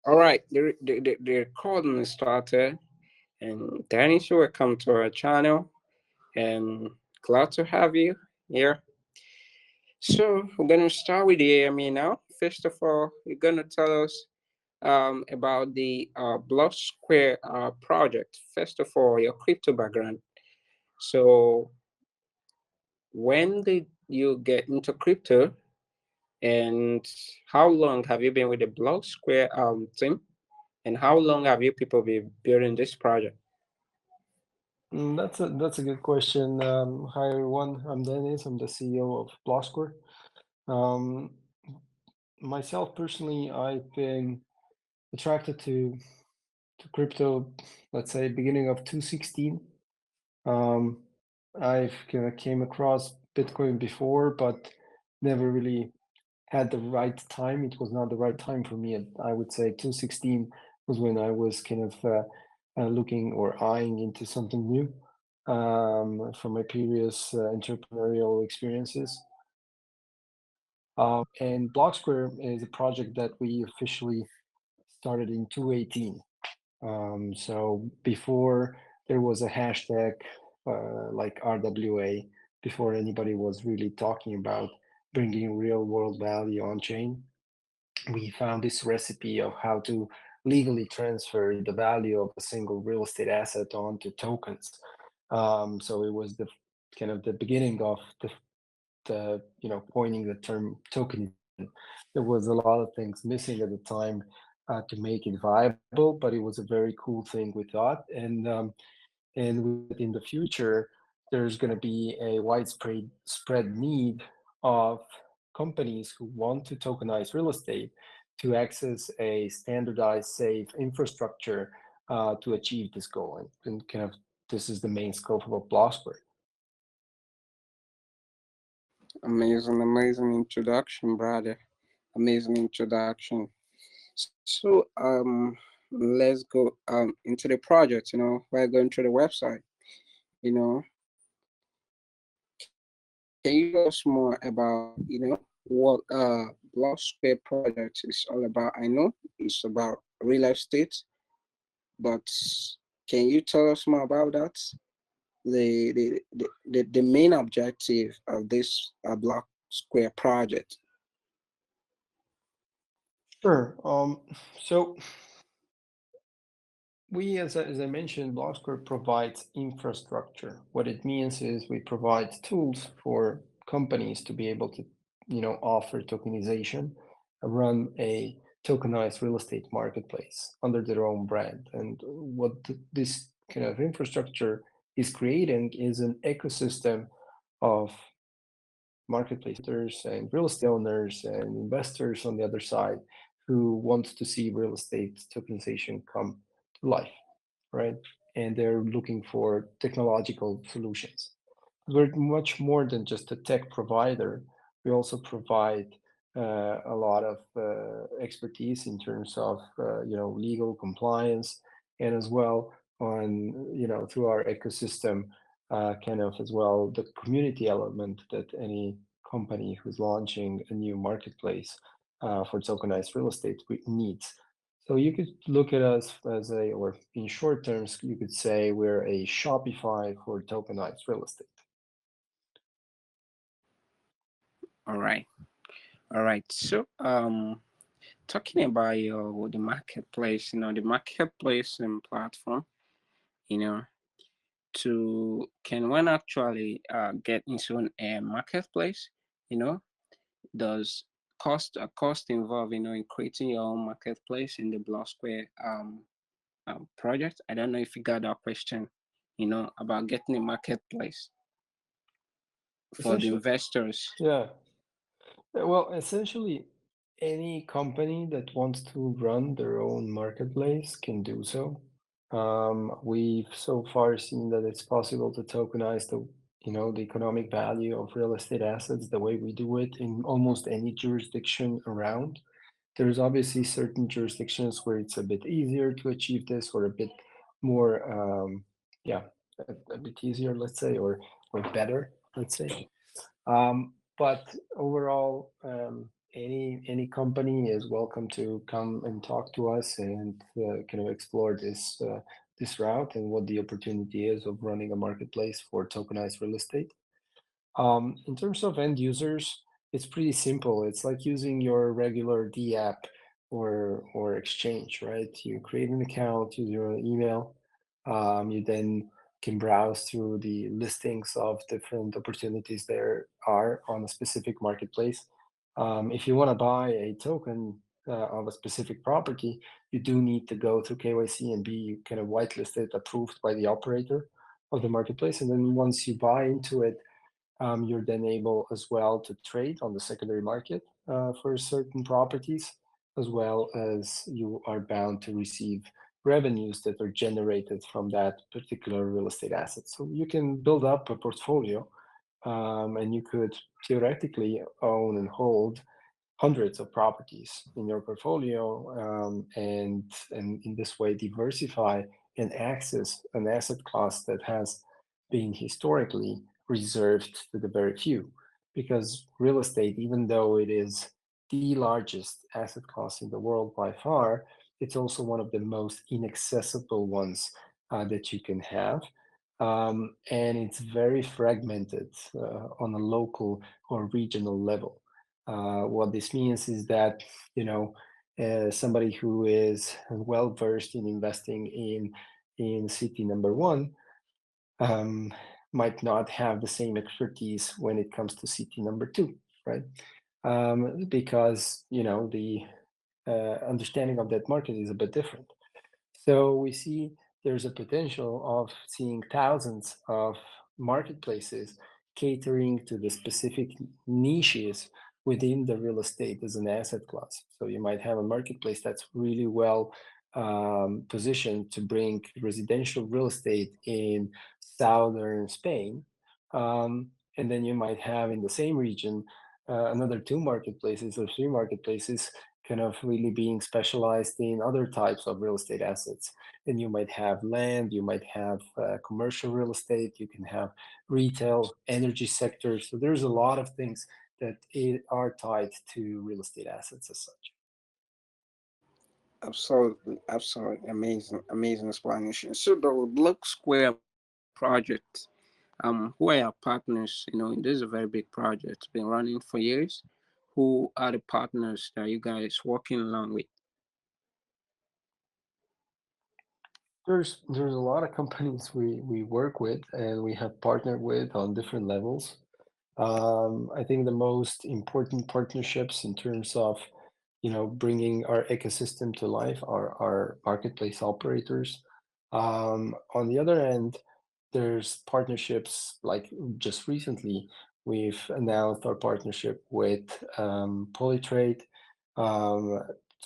All right, the recording is started, and Dennis, welcome to our channel, and glad to have you here. So we're gonna start with the AME now. First of all, you're gonna tell us about the Blocksquare project. First of all, your crypto background. So when did you get into crypto, and how long have you been with the Blocksquare team? And how long have you people been building this project? That's a good question. Hi everyone, I'm Denis. I'm the CEO of Blocksquare. Um, Myself personally, I've been attracted to crypto, let's say beginning of 2016. Um, I've kind of came across Bitcoin before, but never really had the right time. It was not the right time for me. And I would say 2016 was when I was kind of looking or eyeing into something new from my previous entrepreneurial experiences. And Blocksquare is a project that we officially started in 2018. So before there was a hashtag like RWA, before anybody was really talking about bringing real world value on chain, we found this recipe of how to legally transfer the value of a single real estate asset onto tokens. So it was the kind of the beginning of the coining the term tokenization. There was a lot of things missing at the time to make it viable, but it was a very cool thing we thought. And in the future, there's going to be a widespread spread need of companies who want to tokenize real estate to access a standardized, safe infrastructure to achieve this goal. And kind of this is the main scope of a Blocksquare. Amazing, amazing introduction, brother. Amazing introduction. So let's go into the project. We're going through the website. You know, can you tell us more about what Blocksquare project is all about? I know it's about real estate, but can you tell us more about that? The main objective of this Blocksquare project. Sure. So we, as I mentioned, Blocksquare provides infrastructure. What it means is we provide tools for companies to be able to, offer tokenization, run a tokenized real estate marketplace under their own brand. And what this kind of infrastructure is creating is an ecosystem of marketplaces and real estate owners and investors on the other side who want to see real estate tokenization come to life, right? And they're looking for technological solutions. We're much more than just a tech provider. We also provide a lot of expertise in terms of legal compliance, and as well on through our ecosystem, kind of as well the community element that any company who's launching a new marketplace for tokenized real estate needs. So you could look at us as or in short terms, you could say we're a Shopify for tokenized real estate. All right. All right. So talking about the marketplace, the marketplace and platform, you know, can one actually get into a marketplace, you know, does cost involved, in creating your own marketplace in the Blocksquare project? I don't know if you got that question, about getting a marketplace for the Essentially, investors. yeah. Well, essentially, any company that wants to run their own marketplace can do so. We've so far seen that it's possible to tokenize the economic value of real estate assets the way we do it in almost any jurisdiction around. There's obviously certain jurisdictions where it's a bit easier to achieve this, or a bit more, yeah, a bit easier, let's say, or better, let's say. But overall, any company is welcome to come and talk to us and kind of explore this route and what the opportunity is of running a marketplace for tokenized real estate. In terms of end users, it's pretty simple. It's like using your regular D app or exchange, right? You create an account, use your email. You then can browse through the listings of different opportunities there are on a specific marketplace. If you want to buy a token of a specific property, you do need to go through KYC and be kind of whitelisted, approved by the operator of the marketplace. And then once you buy into it, you're then able as well to trade on the secondary market for certain properties, as well as you are bound to receive revenues that are generated from that particular real estate asset. So you can build up a portfolio, and you could theoretically own and hold hundreds of properties in your portfolio, and in this way diversify and access an asset class that has been historically reserved to the very few. Because real estate, even though it is the largest asset class in the world by far, it's also one of the most inaccessible ones that you can have. And it's very fragmented on a local or regional level. What this means is that, you know, somebody who is well versed in investing in city number one um, might not have the same expertise when it comes to city number two, right? Because the understanding of that market is a bit different. So we see there's a potential of seeing thousands of marketplaces catering to the specific niches within the real estate as an asset class. So you might have a marketplace that's really well positioned to bring residential real estate in southern Spain. And then you might have in the same region another two marketplaces or three marketplaces kind of really being specialized in other types of real estate assets. And you might have land, you might have commercial real estate, you can have retail, energy sector. So there's a lot of things that are tied to real estate assets as such. Absolutely, absolutely amazing, amazing explanation. So the Block Square project, who are your partners? You know, this is a very big project. It's been running for years. Who are the partners that you guys working along with? There's a lot of companies we work with and we have partnered with on different levels. I think the most important partnerships in terms of bringing our ecosystem to life are our marketplace operators. On the other end, there's partnerships like just recently we've announced our partnership with Polytrade, um,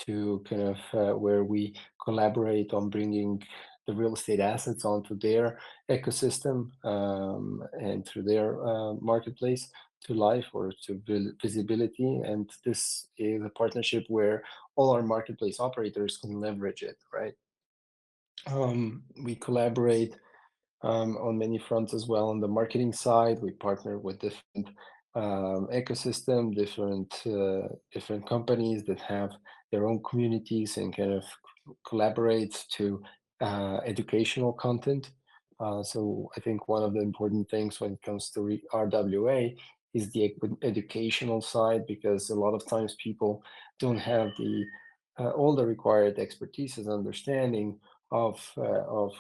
to kind of where we collaborate on bringing the real estate assets onto their ecosystem, and through their marketplace to life or to visibility. And this is a partnership where all our marketplace operators can leverage it, right? We collaborate on many fronts as well. On the marketing side, we partner with different ecosystem, different companies that have their own communities and kind of collaborate to educational content. So I think one of the important things when it comes to RWA is the educational side, because a lot of times people don't have the all the required expertise and understanding of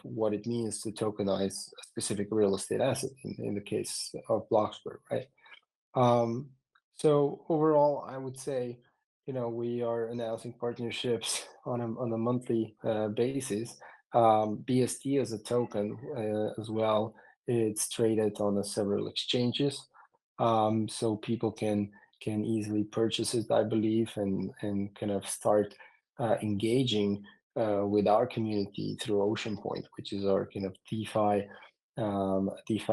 what it means to tokenize a specific real estate asset in the case of Blocksquare, right? Um, so overall, I would say, we are announcing partnerships on a monthly basis. BST as a token as well. It's traded on several exchanges, so people can easily purchase it, I believe, and kind of start engaging with our community through Oceanpoint, which is our kind of DeFi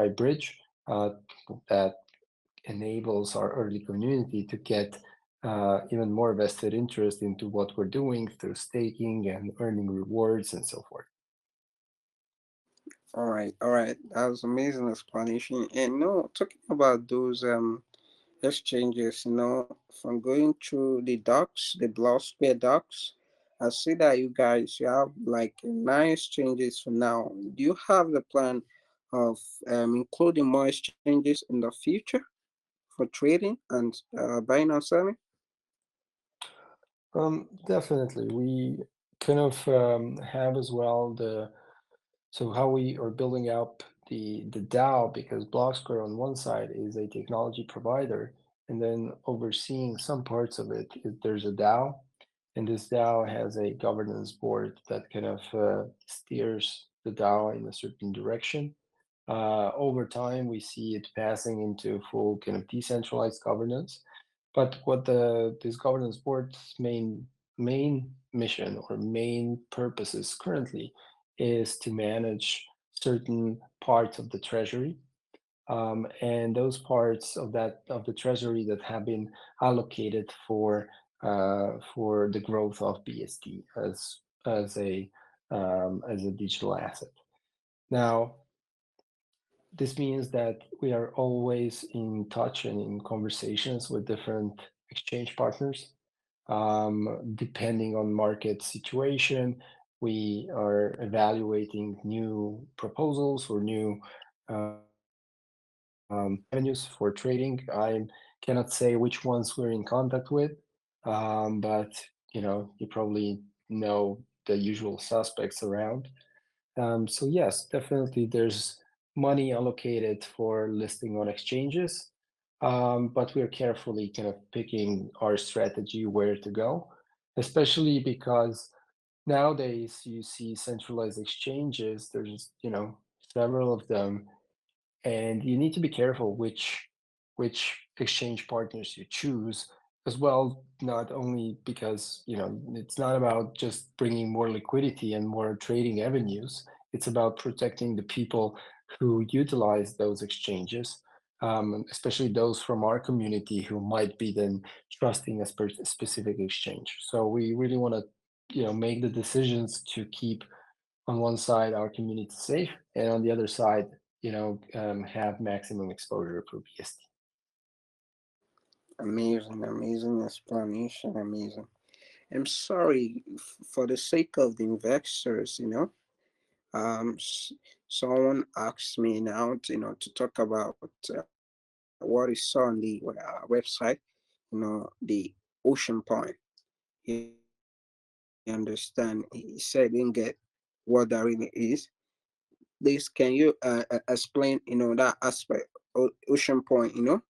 bridge that enables our early community to get even more vested interest into what we're doing through staking and earning rewards and so forth. All right, all right. That was amazing explanation. And no, talking about those exchanges, from going through the docs, the Blocksquare docs. I see that you have like 9 exchanges for now. Do you have the plan of including more exchanges in the future for trading and buying and selling? Definitely. We kind of have as well so how we are building up the DAO, because Blocksquare on one side is a technology provider, and then overseeing some parts of it, there's a DAO, and this DAO has a governance board that kind of steers the DAO in a certain direction. Over time, we see it passing into full kind of decentralized governance. But what this governance board's main mission or main purposes currently is to manage certain parts of the treasury, and those parts of the treasury that have been allocated for the growth of BST as a digital asset. Now, this means that we are always in touch and in conversations with different exchange partners. Depending on market situation, we are evaluating new proposals or new avenues for trading. I cannot say which ones we're in contact with, but you probably know the usual suspects around. So yes, definitely there's money allocated for listing on exchanges, but we're carefully kind of picking our strategy where to go, especially because nowadays you see centralized exchanges. There's several of them, and you need to be careful which exchange partners you choose as well, not only because it's not about just bringing more liquidity and more trading avenues. It's about protecting the people who utilize those exchanges, especially those from our community who might be then trusting a specific exchange. So we really want to make the decisions to keep on one side our community safe, and on the other side, have maximum exposure for BST. Amazing, amazing explanation, amazing. I'm sorry for the sake of the investors, someone asked me now, to talk about what he saw on the website, the Oceanpoint. He understand. He said he didn't get what that really is. Please, can you explain, that aspect? Oceanpoint,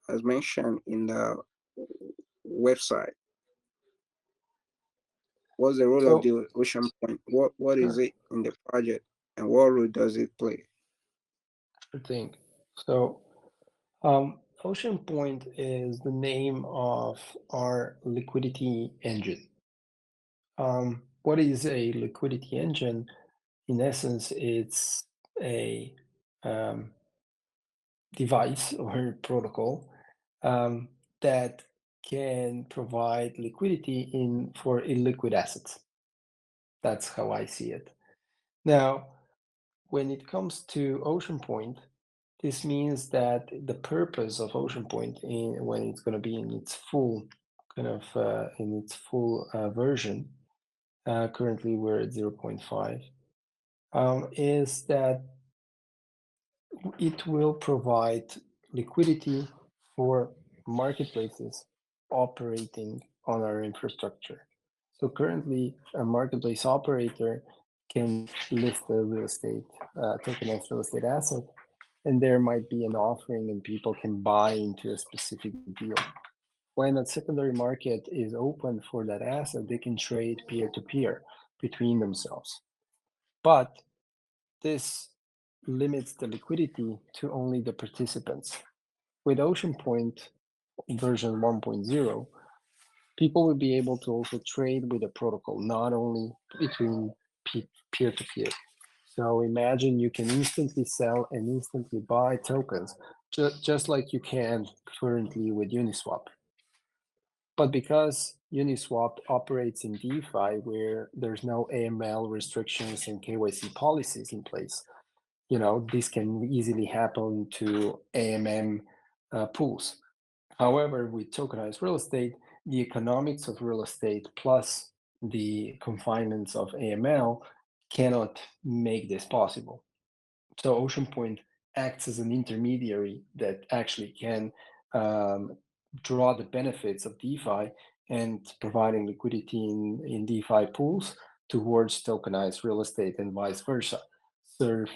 as mentioned in the website. What's the role of So, the Oceanpoint? What is sure, it in the project, and what role does it play? sure thing. So, Ocean Point is the name of our liquidity engine. What is a liquidity engine? In essence, it's a um, device or protocol um, that can provide liquidity for illiquid assets. That's how I see it. Now, when it comes to Oceanpoint, this means that the purpose of Oceanpoint, when it's going to be in its full version, currently we're at 0.5, is that it will provide liquidity for marketplaces operating on our infrastructure. So currently, a marketplace operator can list a real estate, tokenized real estate asset, and there might be an offering and people can buy into a specific deal. When a secondary market is open for that asset, they can trade peer to peer between themselves. But this limits the liquidity to only the participants. With Oceanpoint version 1.0, people will be able to also trade with the protocol, not only between peer to peer. So imagine you can instantly sell and instantly buy tokens, just like you can currently with Uniswap. But because Uniswap operates in DeFi, where there's no AML restrictions and KYC policies in place, this can easily happen to AMM pools. However, with tokenized real estate, the economics of real estate plus the confinements of AML cannot make this possible. So Oceanpoint acts as an intermediary that actually can draw the benefits of DeFi and providing liquidity in DeFi pools towards tokenized real estate and vice versa. Serve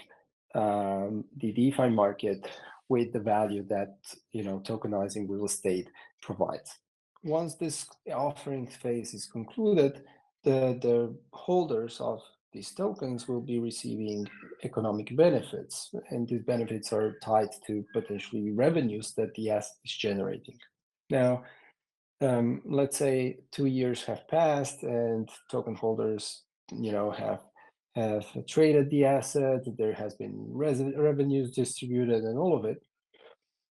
the DeFi market with the value that tokenizing real estate provides. Once this offering phase is concluded, the holders of these tokens will be receiving economic benefits, and these benefits are tied to potentially revenues that the asset is generating. Now, let's say 2 years have passed and token holders, have traded the asset. There has been revenues distributed, and all of it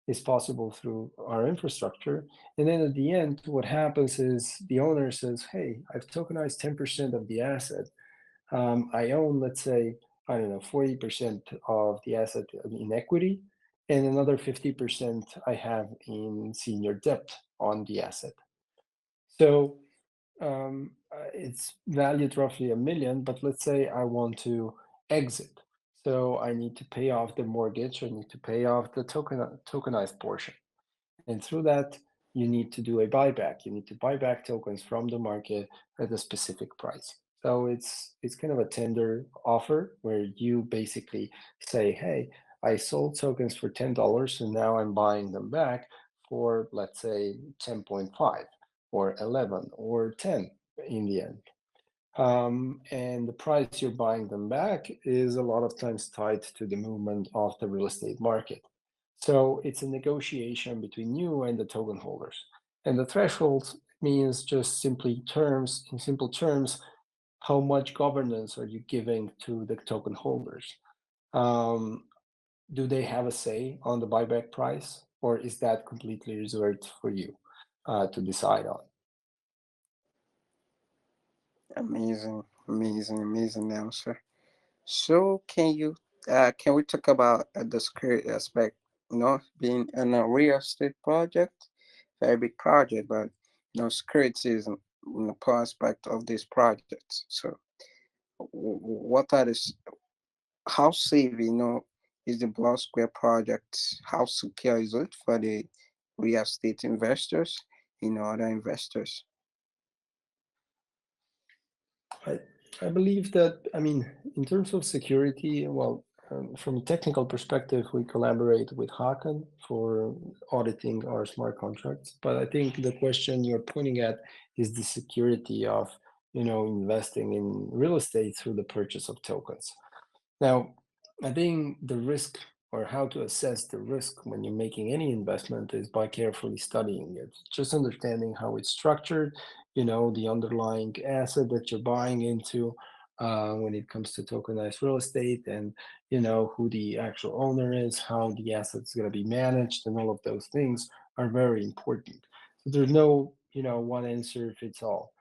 is possible through our infrastructure. And then at the end, what happens is the owner says, "Hey, I've tokenized 10% of the asset. I own, let's say, I don't know, 40% of the asset in equity, and another 50% I have in senior debt on the asset. So it's valued roughly 1 million, but let's say I want to exit. So I need to pay off the mortgage, I need to pay off the tokenized portion. And through that, you need to do a buyback. You need to buy back tokens from the market at a specific price. So it's kind of a tender offer where you basically say, hey, I sold tokens for $10 and now I'm buying them back for, let's say, 10.5 or 11 or 10 in the end. And the price you're buying them back is a lot of times tied to the movement of the real estate market. So it's a negotiation between you and the token holders. And the threshold means just simply terms, in simple terms, how much governance are you giving to the token holders? Do they have a say on the buyback price, or is that completely reserved for you to decide on? Amazing, amazing, amazing answer. So can we talk about the security aspect? Being in a real estate project, very big project, but security is an aspect of this project. So what are this? How safe, is the Blocksquare project? How secure is it for the real estate investors, other investors? I, I believe that, I mean, in terms of security, well, from a technical perspective, we collaborate with Hakan for auditing our smart contracts. But I think the question you're pointing at is the security of, investing in real estate through the purchase of tokens. Now, I think the risk or how to assess the risk when you're making any investment is by carefully studying it, just understanding how it's structured, the underlying asset that you're buying into when it comes to tokenized real estate, and who the actual owner is, how the asset's going to be managed, and all of those things are very important. So there's no, one answer fits all.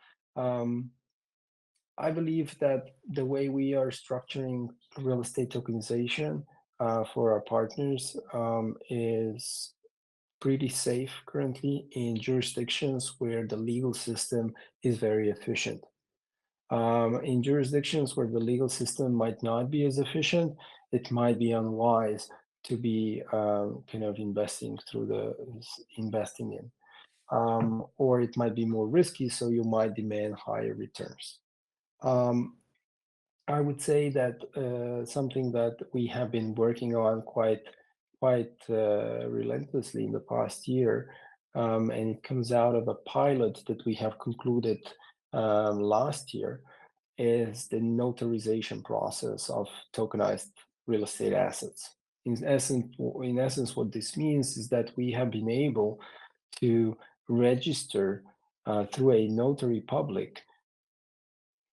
I believe that the way we are structuring real estate tokenization for our partners is pretty safe currently in jurisdictions where the legal system is very efficient. In jurisdictions where the legal system might not be as efficient, it might be unwise to be kind of investing in, or it might be more risky, so you might demand higher returns. Um, I would say that something that we have been working on quite relentlessly in the past year, and it comes out of a pilot that we have concluded last year, is the notarization process of tokenized real estate assets. In essence, what this means is that we have been able to register through a notary public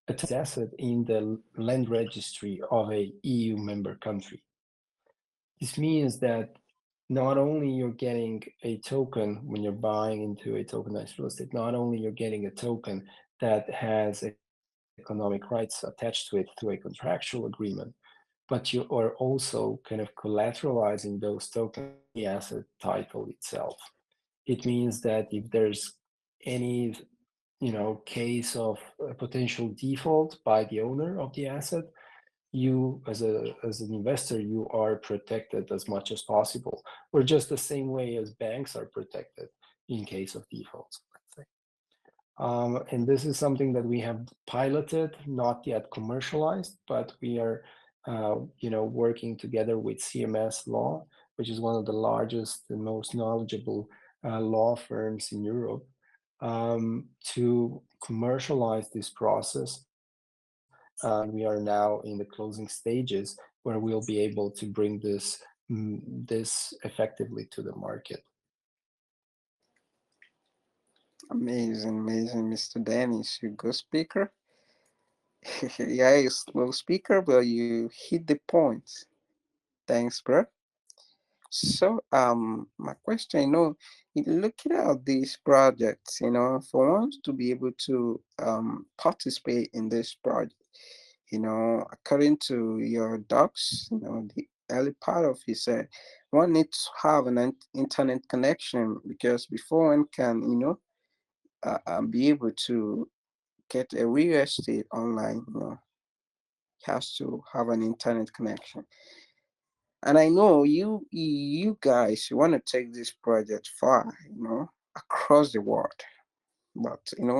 a tax asset in the land registry of a EU member country. This means that not only you're getting a token when you're buying into a tokenized real estate, not only you're getting a token that has economic rights attached to it through a contractual agreement, but you are also kind of collateralizing those tokens, the asset title itself. it means that if there's any case of a potential default by the owner of the asset, you as an investor, you are protected as much as possible, or just the same way as banks are protected in case of defaults, let's say. And this is something that we have piloted, not yet commercialized, but we are, working together with CMS Law, which is one of the largest and most knowledgeable law firms in Europe, to commercialize this process. And we are now in the closing stages where we'll be able to bring this effectively to the market. Amazing, amazing, Mr. Dennis. You go speaker. Yeah, you're slow speaker, but you hit the point. Thanks, bro. So, my question, looking at these projects, for us to be able to participate in this project, according to your docs, the early part of it said one needs to have an internet connection, because before one can, be able to get a real estate online, has to have an internet connection. And I know you guys want to take this project far, across the world. But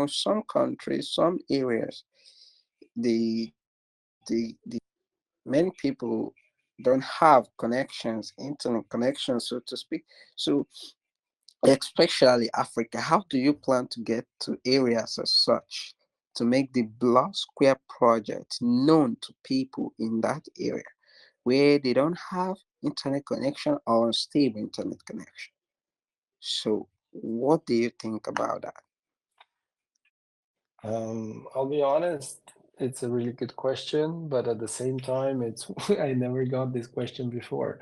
some countries, some areas, the many people don't have connections, internet connections, so to speak. So especially Africa, how do you plan to get to areas as such to make the Block Square project known to people in that area where they don't have internet connection or stable internet connection? So, what do you think about that? I'll be honest, it's a really good question, but at the same time, it's I never got this question before.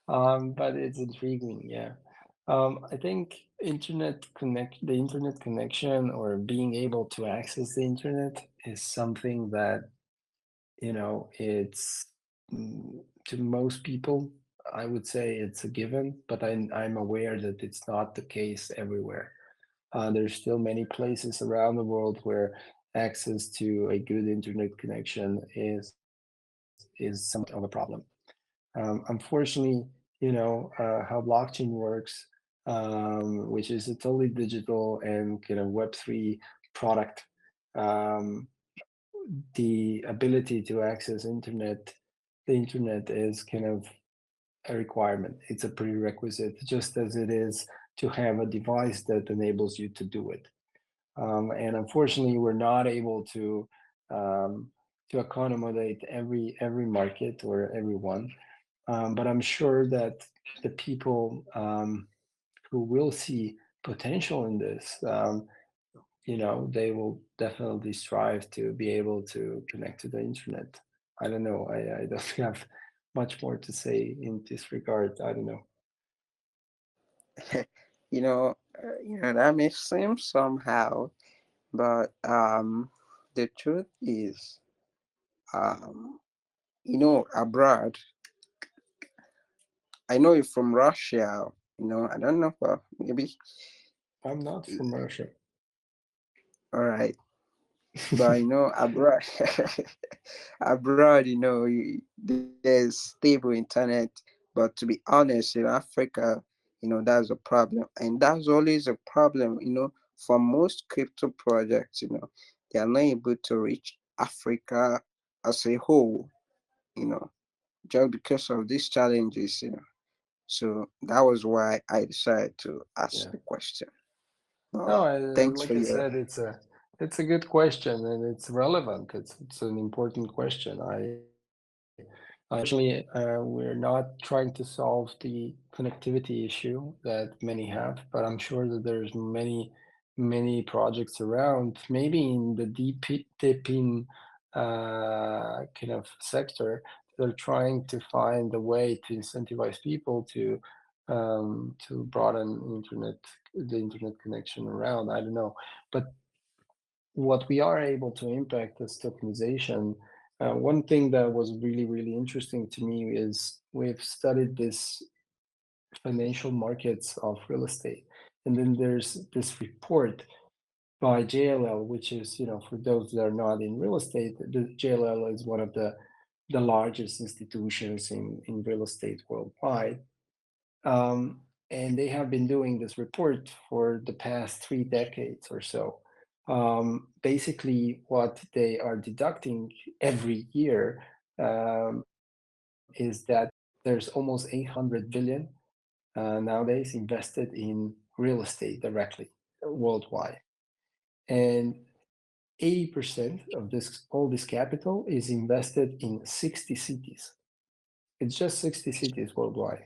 But it's intriguing, yeah. I think the internet connection or being able to access the internet is something that, it's to most people, I would say it's a given, but I'm aware that it's not the case everywhere. There's still many places around the world where access to a good internet connection is somewhat of a problem. Unfortunately, how blockchain works, which is a totally digital and kind of Web3 product. Um, the ability to access the internet is kind of a requirement. It's a prerequisite, just as it is to have a device that enables you to do it. And unfortunately, we're not able um, to accommodate every market or everyone. But I'm sure that the people who will see potential in this, they will definitely strive to be able to connect to the internet. I don't know. I don't have much more to say in this regard. I don't know. That may seem somehow, but the truth is, um, abroad. I know you're from Russia. I don't know, but maybe. I'm not from Russia. All right, but abroad, abroad, there's stable internet. But to be honest, in Africa, that's a problem, and that's always a problem. For most crypto projects, they are not able to reach Africa as a whole. You know, just because of these challenges. So that was why I decided to ask Yeah. the question. No, Thanks for like I your. said, it's a good question and it's relevant. It's an important question. Unfortunately, we're not trying to solve the connectivity issue that many have, but I'm sure that there's many projects around, maybe in the deep in kind of sector, that are trying to find a way to incentivize people to broaden the internet connection around. I don't know, but what we are able to impact is tokenization. One thing that was really interesting to me is we've studied this financial markets of real estate. And then there's this report by JLL, which is, for those that are not in real estate, the JLL is one of the largest institutions in real estate worldwide. And they have been doing this report for the past 3 decades or so. Basically, what they are deducting every year is that there's almost 800 billion nowadays invested in real estate directly worldwide. And 80% of this all this capital is invested in 60 cities. It's just 60 cities worldwide.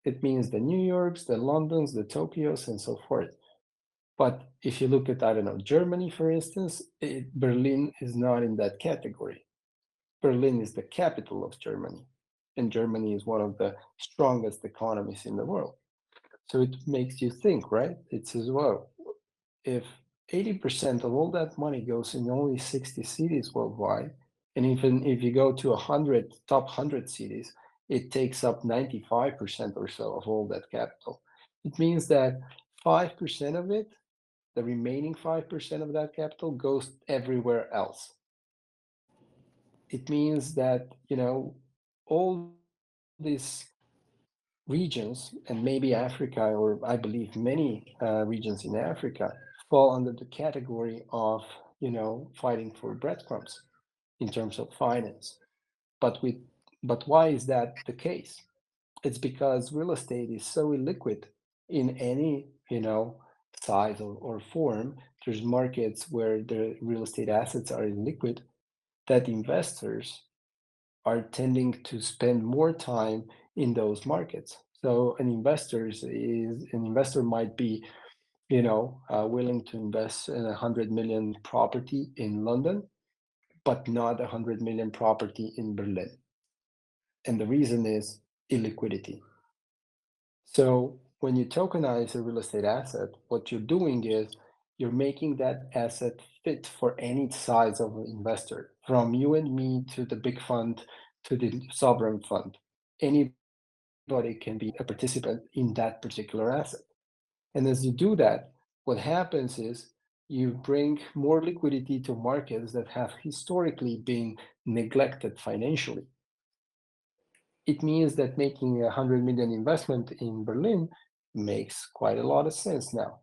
It means the New Yorks, the Londons, the Tokyos, and so forth. But if you look at, I don't know, Germany, for instance, Berlin is not in that category. Berlin is the capital of Germany, and Germany is one of the strongest economies in the world. So it makes you think, right? It says, well, if 80% of all that money goes in only 60 cities worldwide, and even if you go to 100 top 100 cities, it takes up 95% or so of all that capital. It means that 5% of it, the remaining 5% of that capital, goes everywhere else. It means that, all these regions, and maybe Africa, or I believe many regions in Africa, fall under the category of, fighting for breadcrumbs in terms of finance. But with but why is that the case? It's because real estate is so illiquid in any, size or form. There's markets where the real estate assets are illiquid, that investors are tending to spend more time in those markets. So an investor might be, willing to invest in 100 million property in London, but not 100 million property in Berlin. And the reason is illiquidity. So when you tokenize a real estate asset, what you're doing is you're making that asset fit for any size of investor, from you and me to the big fund to the sovereign fund. Anybody can be a participant in that particular asset. And as you do that, what happens is you bring more liquidity to markets that have historically been neglected financially. It means that making 100 million investment in Berlin makes quite a lot of sense now.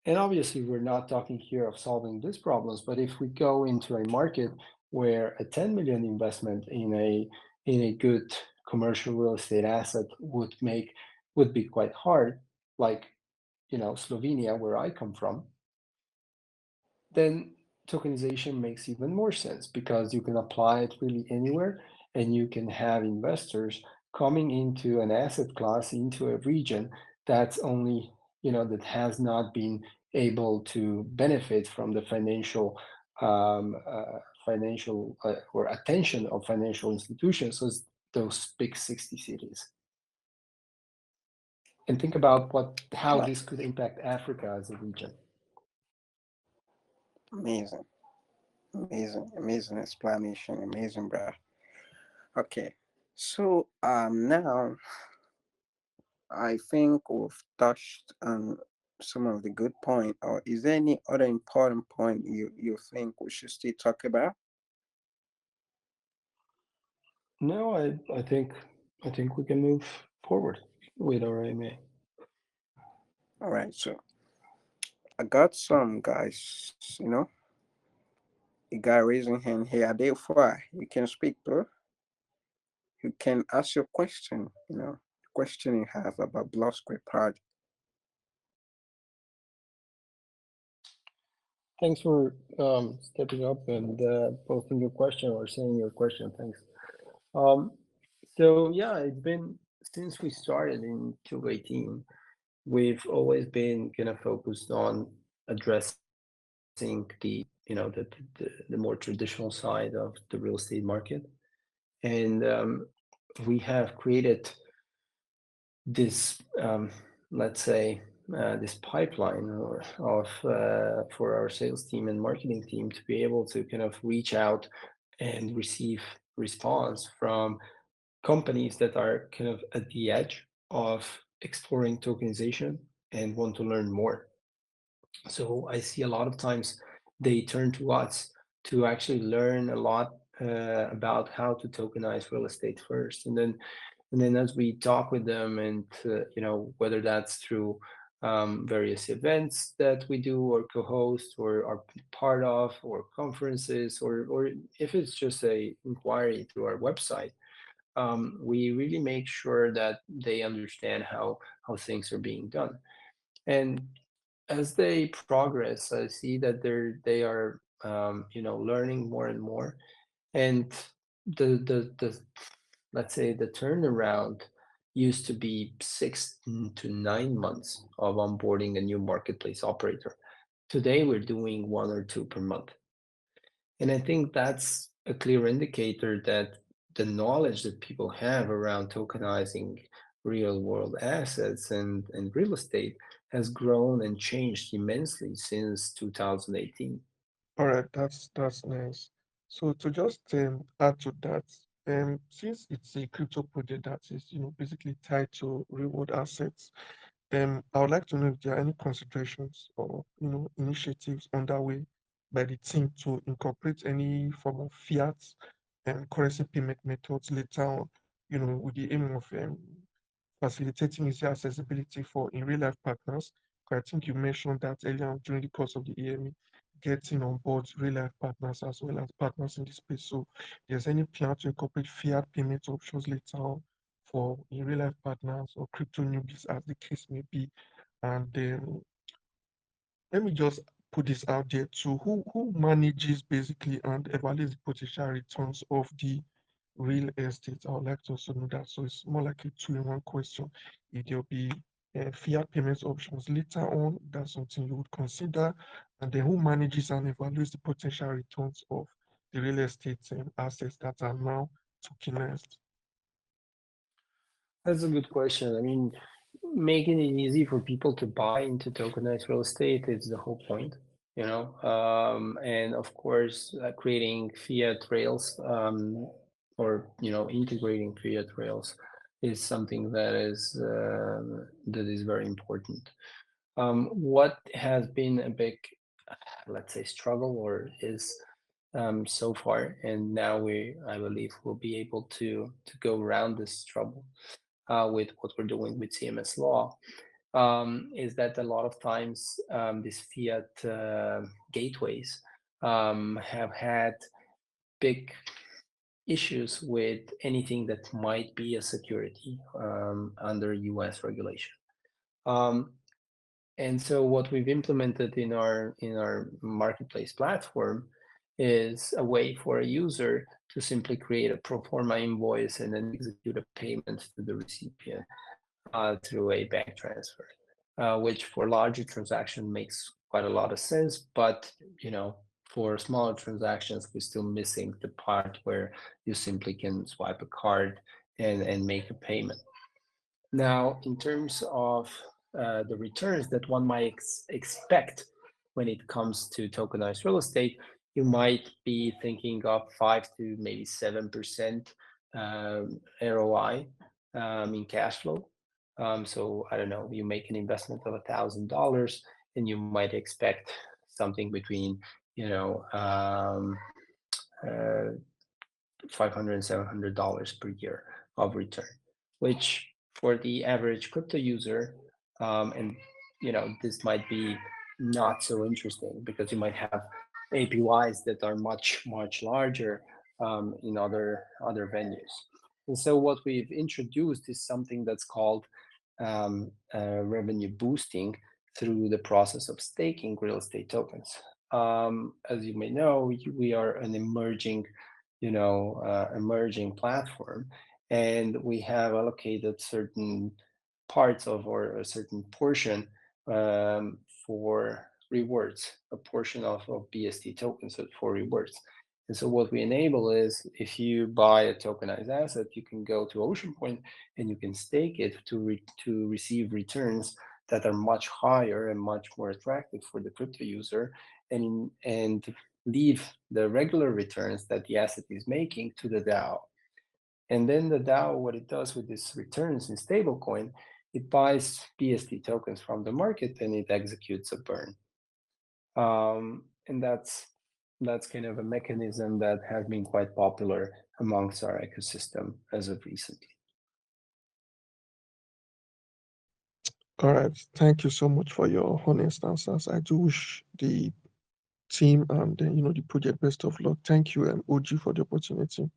And obviously, we're not talking here of solving these problems, but if we go into a market where a 10 million investment in a good commercial real estate asset would be quite hard, like, Slovenia, where I come from, then tokenization makes even more sense because you can apply it really anywhere, and you can have investors coming into an asset class, into a region that's only, that has not been able to benefit from the financial or attention of financial institutions, so those big 60 cities. And think about how Wow, this could impact Africa as a region. amazing, amazing explanation, amazing, bro. Okay, so now I think we've touched on some of the good point. Or is there any other important point you think we should still talk about? No, I think we can move forward with our AMA. All right, so I got some guys. A guy raising hand here. Therefore, you can speak, bro. You can ask your question. Question you have about Blocksquare project. Thanks for stepping up and posting your question or saying your question. Thanks. Um, so yeah, it's been since we started in 2018, we've always been kind of focused on addressing the more traditional side of the real estate market, and we have created this, let's say, this pipeline for our sales team and marketing team to be able to kind of reach out and receive response from companies that are kind of at the edge of exploring tokenization and want to learn more. So I see a lot of times they turn to us to actually learn a lot about how to tokenize real estate first, and then as we talk with them, and whether that's through various events that we do or co-host or are part of, or conferences, or if it's just a inquiry through our website, we really make sure that they understand how things are being done. And as they progress, I see that they are learning more and more. And the let's say the turnaround used to be 6 to 9 months of onboarding a new marketplace operator. Today we're doing one or two per month. And I think that's a clear indicator that the knowledge that people have around tokenizing real world assets and real estate has grown and changed immensely since 2018. All right, that's nice. So to just add to that, since it's a crypto project that is, basically tied to reward assets, I would like to know if there are any considerations or, initiatives underway by the team to incorporate any form of fiat and currency payment methods later on, with the aim of facilitating easy accessibility for in real life partners. 'Cause I think you mentioned that earlier on during the course of the EME, getting on board real life partners as well as partners in the space. So, there's any plan to incorporate fiat payment options later on for in real life partners or crypto newbies, as the case may be? And then let me just put this out there too. Who manages basically and evaluates the potential returns of the real estate? I would like to also know that. So it's more like a two-in-one question. If there'll be fiat payments options later on, that's something you would consider. And then who manages and evaluates the potential returns of the real estate assets that are now tokenized? That's a good question. I mean, making it easy for people to buy into tokenized real estate is the whole point, and of course, creating fiat rails, or integrating fiat rails is something that is very important. What has been a big, let's say, struggle, or is so far, and now I believe, will be able to go around this trouble with what we're doing with CMS law, is that a lot of times these fiat gateways have had big issues with anything that might be a security under US regulation. Um, and so what we've implemented in our marketplace platform is a way for a user to simply create a pro forma invoice and then execute a payment to the recipient through a bank transfer, which for larger transaction makes quite a lot of sense. But for smaller transactions, we're still missing the part where you simply can swipe a card and make a payment. Now, in terms of the returns that one might expect when it comes to tokenized real estate, you might be thinking of 5 to maybe 7% ROI in cash flow. So I don't know, you make an investment of $1,000, and you might expect something between, uh, $500 and $700 per year of return, which for the average crypto user, and this might be not so interesting because you might have APYs that are much larger in other venues. And so what we've introduced is something that's called revenue boosting through the process of staking real estate tokens. As you may know, we are an emerging platform, and we have allocated certain parts of, or a certain portion, for rewards, a portion of BST tokens for rewards. And so what we enable is, if you buy a tokenized asset, you can go to Oceanpoint and you can stake it to receive returns that are much higher and much more attractive for the crypto user, and leave the regular returns that the asset is making to the DAO. And then the DAO, what it does with these returns in stablecoin it buys BST tokens from the market and it executes a burn. And that's kind of a mechanism that has been quite popular amongst our ecosystem as of recently. All right. Thank you so much for your honest answers. I do wish the team and the project best of luck. Thank you, OG, for the opportunity.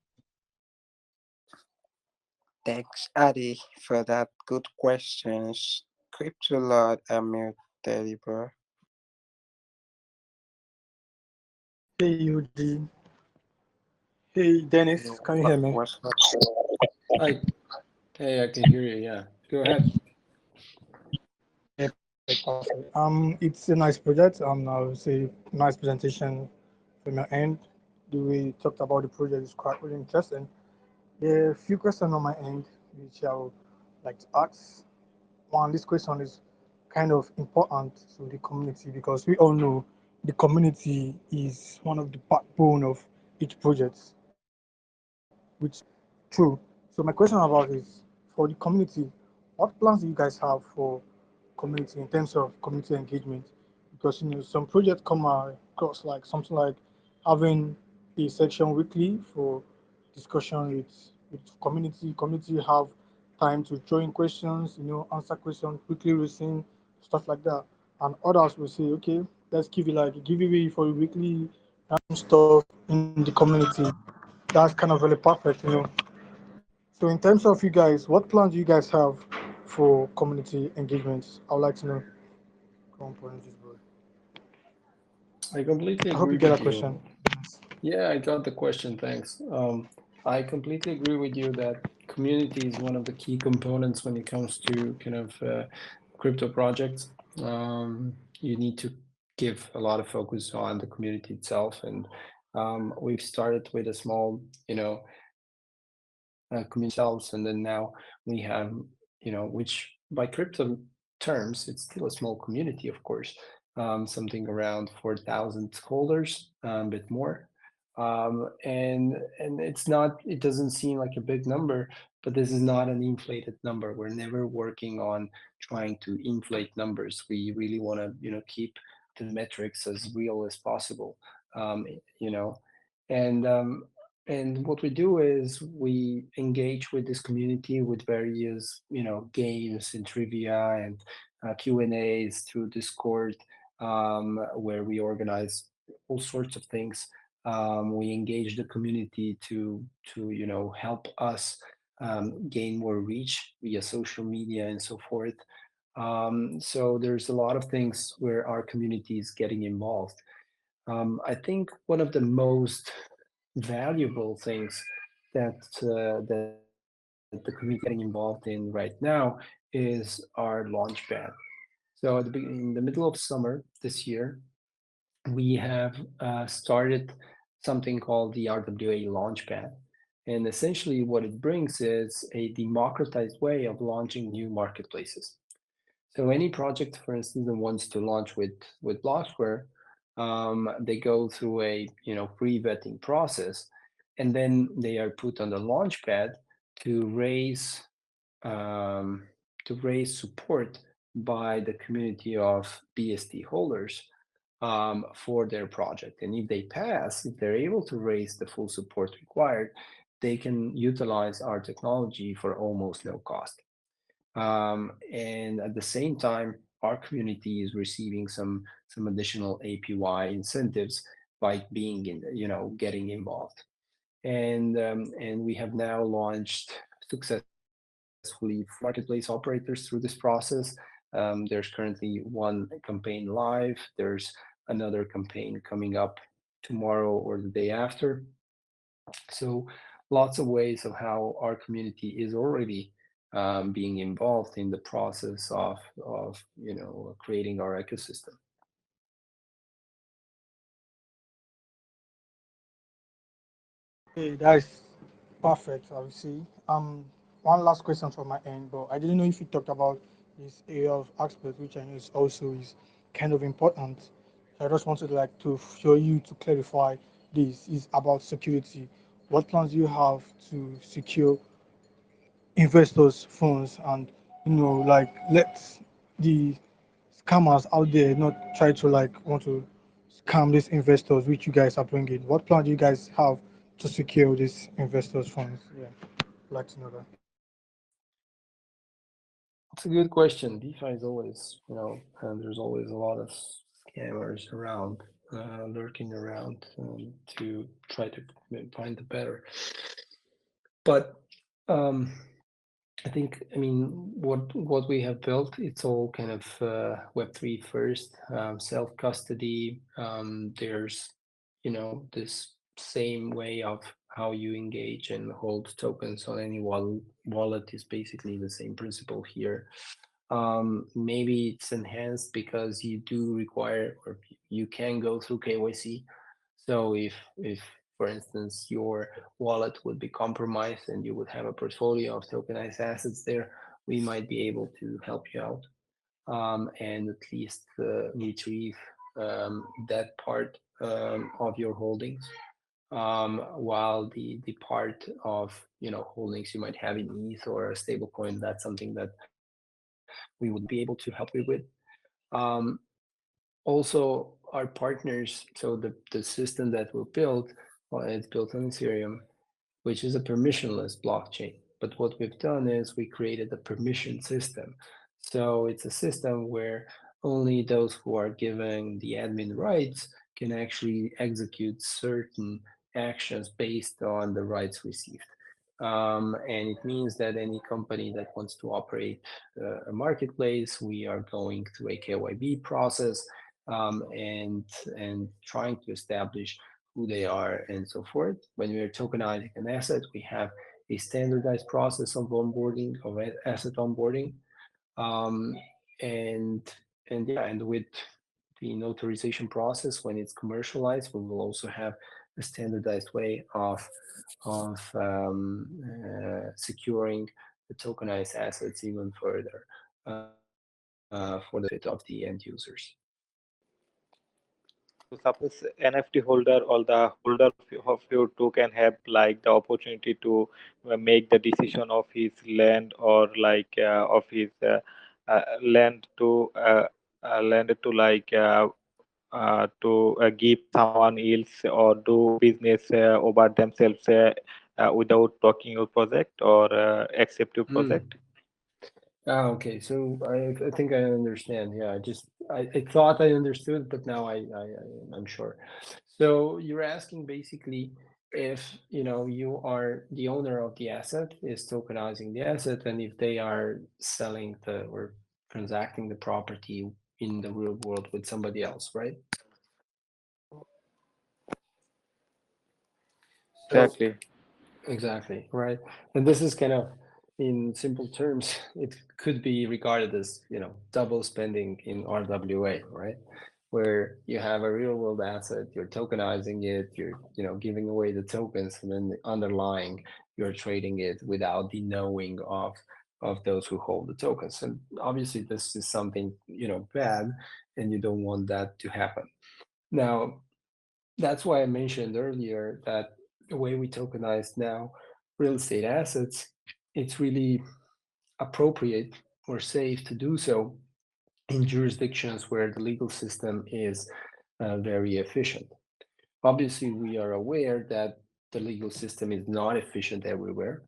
Thanks, Adi, for that good questions. Crypto Lord Amir Deliver. Hey, Eugene. Hey, Dennis. Can you hear me? What's up? Hi. Hey, I can hear you. Yeah, go ahead. Yeah, perfect. It's a nice project. I would say nice presentation from your end. The way you talked about the project is quite really interesting. There are a few questions on my end which I would like to ask. One, this question is kind of important to the community because we all know the community is one of the backbone of each project, which true. So my question about is for the community, what plans do you guys have for community in terms of community engagement? Because some projects come across like something like having a section weekly for discussion with community. Community have time to join questions, answer questions, quickly listen, stuff like that. And others will say, okay, let's give it like a giveaway for a weekly stuff in the community. That's kind of really perfect. So in terms of you guys, what plans do you guys have for community engagements? I would like to know. Components, bro. I completely I hope agree you get a with you. question. Yeah, I got the question. Thanks. I completely agree with you that community is one of the key components when it comes to kind of crypto projects. You need to give a lot of focus on the community itself, and we've started with a small, community cells, and then now we have, which by crypto terms, it's still a small community, of course, something around 4,000 holders, a bit more. And it doesn't seem like a big number, but this is not an inflated number. We're never working on trying to inflate numbers. We really want to, keep the metrics as real as possible. Um, you know, and what we do is we engage with this community with various, games and trivia and Q and A's through Discord, where we organize all sorts of things. We engage the community to help us gain more reach via social media and so forth. So there's a lot of things where our community is getting involved. I think one of the most valuable things that the community is getting involved in right now is our launchpad. So in the middle of summer this year, we have started something called the RWA Launchpad. And essentially, what it brings is a democratized way of launching new marketplaces. So any project, for instance, that wants to launch with Blocksquare, they go through a pre-vetting process, and then they are put on the launchpad to raise um, support by the community of BST holders for their project. And if they pass, if they're able to raise the full support required, they can utilize our technology for almost no cost. And at the same time, our community is receiving some additional APY incentives by being getting involved. And we have now launched successfully marketplace operators through this process. There's currently one campaign live. There's another campaign coming up tomorrow or the day after. So lots of ways of how our community is already being involved in the process of creating our ecosystem. Okay, that is perfect, I will see. One last question from my end, but I didn't know if you talked about this area of aspect, which I know is also is kind of important. I just wanted like to show you to clarify this is about security. What plans do you have to secure investors' funds and like let the scammers out there not try to like want to scam these investors which you guys are bringing? What plan do you guys have to secure these investors' funds? Yeah, I'd like to know that. It's a good question. DeFi is always, and there's always a lot of scammers around, lurking around, to try to find the better. But I think, what we have built, it's all kind of Web3 first, self-custody. There's, this same way of how you engage and hold tokens on any wallet is basically the same principle here. Maybe it's enhanced because you do require, or you can go through KYC. So if for instance your wallet would be compromised and you would have a portfolio of tokenized assets there, we might be able to help you out, and at least retrieve that part of your holdings, while the part of holdings you might have in ETH or a stable coin, that's something that we would be able to help you with. Um, Also, our partners, so the system that we built, well, it's built on Ethereum, which is a permissionless blockchain. But what we've done is we created a permission system. So it's a system where only those who are given the admin rights can actually execute certain actions based on the rights received. And it means that any company that wants to operate a marketplace, we are going through a KYB process, and trying to establish who they are and so forth. When we are tokenizing an asset, we have a standardized process of onboarding, of asset onboarding, um, and and with the notarization process, when it's commercialized, we will also have a standardized way of securing the tokenized assets even further, for the benefit of the end users. So suppose NFT holder or the holder of your token have like the opportunity to make the decision of his land or like of his land to like to give someone else or do business over themselves without talking your project or accept your Mm. project. Okay. So I think I understand. Yeah, I thought I understood, but now I'm sure. So you're asking basically if you are the owner of the asset, is tokenizing the asset, and if they are selling or transacting the property in the real world with somebody else, right? So Exactly. exactly, right. And this is kind of, in simple terms, it could be regarded as, double spending in RWA, right? Where you have a real world asset, you're tokenizing it, you're, giving away the tokens, and then the underlying, you're trading it without the knowing of those who hold the tokens. And obviously this is something, bad, and you don't want that to happen. Now, that's why I mentioned earlier that the way we tokenize now real estate assets, it's really appropriate or safe to do so in jurisdictions where the legal system is very efficient. Obviously, we are aware that the legal system is not efficient everywhere.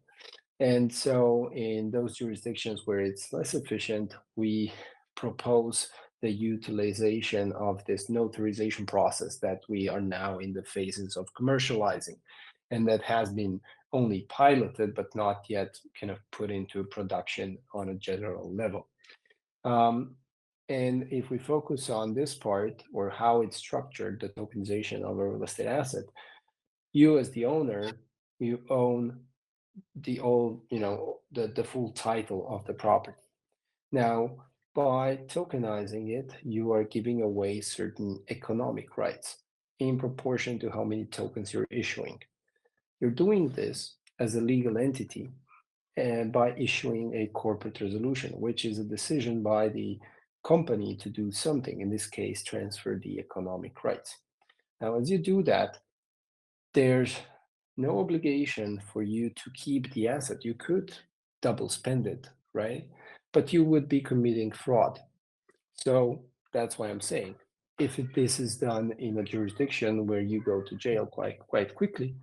And so, in those jurisdictions where it's less efficient, we propose the utilization of this notarization process that we are now in the phases of commercializing, and that has been only piloted but not yet kind of put into production on a general level. Um, and if we focus on this part, or how it's structured, the tokenization of a real estate asset, you as the owner, you own the full title of the property. Now, by tokenizing it, you are giving away certain economic rights in proportion to how many tokens you're issuing. You're doing this as a legal entity and by issuing a corporate resolution, which is a decision by the company to do something, in this case, transfer the economic rights. Now, as you do that, there's no obligation for you to keep the asset. You could double spend it, right? but you would be committing fraud. So that's why I'm saying, if this is done in a jurisdiction where you go to jail quite quickly,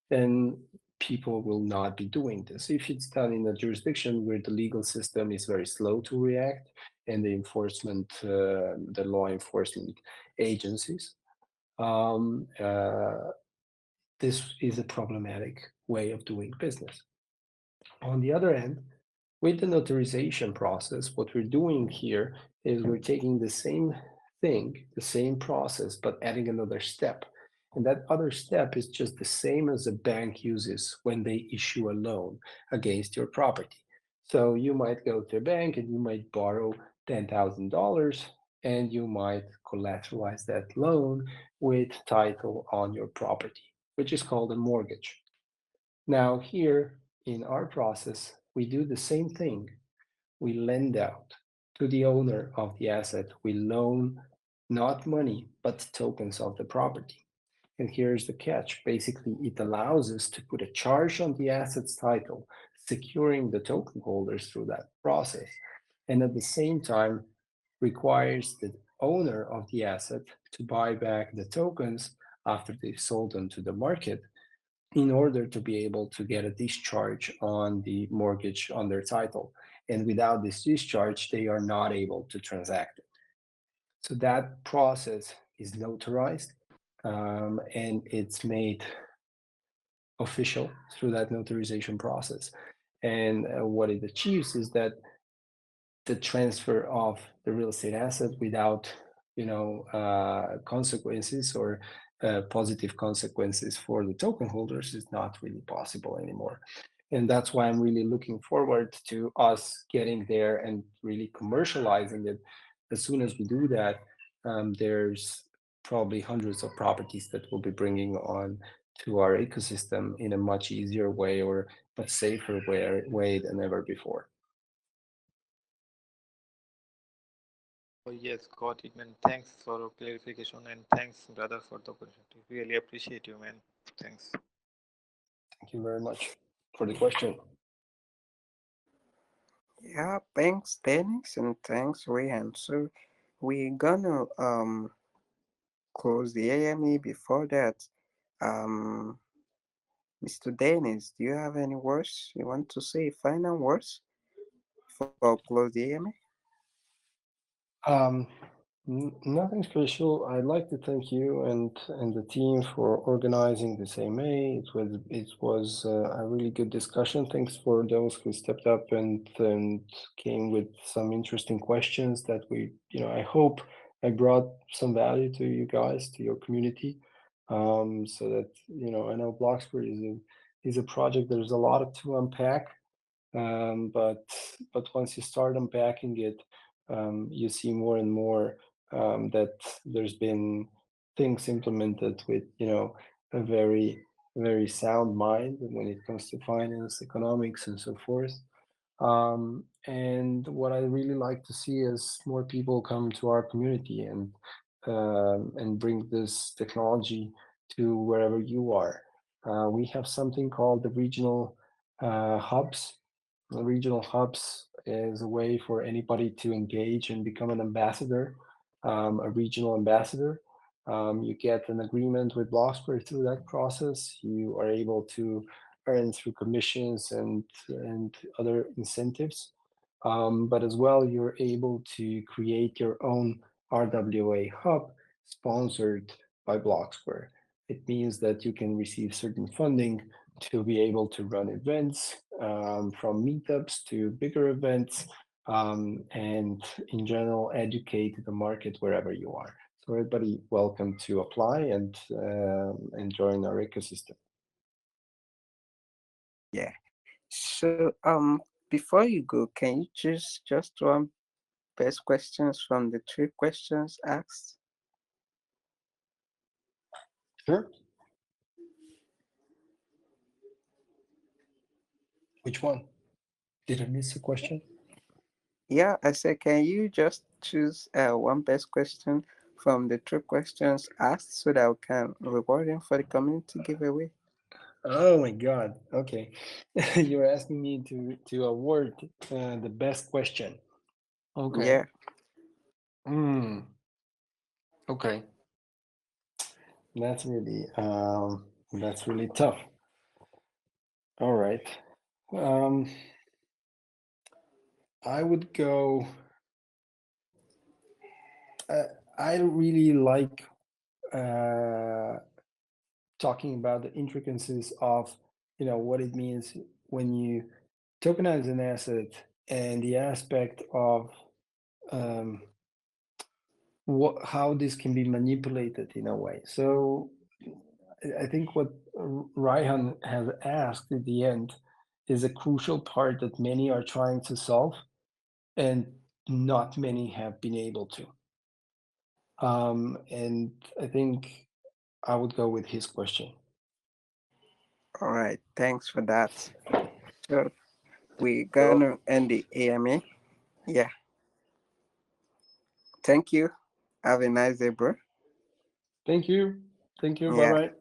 then people will not be doing this. If it's done in a jurisdiction where the legal system is very slow to react and the law enforcement agencies, this is a problematic way of doing business. On the other hand, with the notarization process, what we're doing here is we're taking the same thing, the same process, but adding another step. And that other step is just the same as a bank uses when they issue a loan against your property. So you might go to a bank and you might borrow $10,000 and you might collateralize that loan with title on your property, which is called a mortgage. Now here in our process, we do the same thing. We lend out to the owner of the asset. We loan not money, but tokens of the property. And here's the catch. Basically, it allows us to put a charge on the asset's title, securing the token holders through that process. And at the same time, requires the owner of the asset to buy back the tokens after they've sold them to the market in order to be able to get a discharge on the mortgage on their title. And without this discharge, they are not able to transact it. So that process is notarized and it's made official through that notarization process. And what it achieves is that the transfer of the real estate asset without consequences or positive consequences for the token holders is not really possible anymore. And that's why I'm really looking forward to us getting there and really commercializing it. As soon as we do that, there's probably hundreds of properties that we'll be bringing on to our ecosystem in a much easier way or much safer way than ever before. Oh, yes, got it, man. Thanks for your clarification and thanks, brother, for the opportunity. Really appreciate you, man. Thanks. Thank you very much for the question. Yeah, thanks, Dennis, and thanks, Ryan. So we're gonna close the AME. Before that, um, Mr. Dennis, do you have any words you want to say? Final words for close the AME? Um, Nothing special. I'd like to thank you and the team for organizing this AMA. It was a really good discussion. Thanks for those who stepped up and came with some interesting questions that I hope I brought some value to you guys, to your community. So that I know Blocksquare is a project. There's a lot to unpack. But once you start unpacking it, you see more and more that there's been things implemented with a very sound mind when it comes to finance, economics, and so forth. And what I really like to see is more people come to our community and bring this technology to wherever you are. We have something called the regional hubs. The regional hubs is a way for anybody to engage and become an ambassador, a regional ambassador. You get an agreement with Blocksquare through that process. You are able to earn through commissions and other incentives. But as well, you're able to create your own RWA hub sponsored by Blocksquare. It means that you can receive certain funding to be able to run events, from meetups to bigger events, and in general, educate the market wherever you are. So everybody welcome to apply and join our ecosystem. Yeah. So before you go, can you choose just one best questions from the three questions asked? Sure. Which one? Did I miss a question? Yeah, I said, can you just choose one best question from the three questions asked so that we can reward him for the community giveaway? Oh my God. Okay. You're asking me to award the best question. Okay. Yeah. Okay. That's really tough. All right. I would go. I really like talking about the intricacies of what it means when you tokenize an asset and the aspect of how this can be manipulated in a way. So I think what Raihan has asked at the end is a crucial part that many are trying to solve, and not many have been able to. And I think I would go with his question. All right. Thanks for that. So we're gonna end the AMA. Yeah. Thank you. Have a nice day, bro. Thank you. Bye Yeah. bye.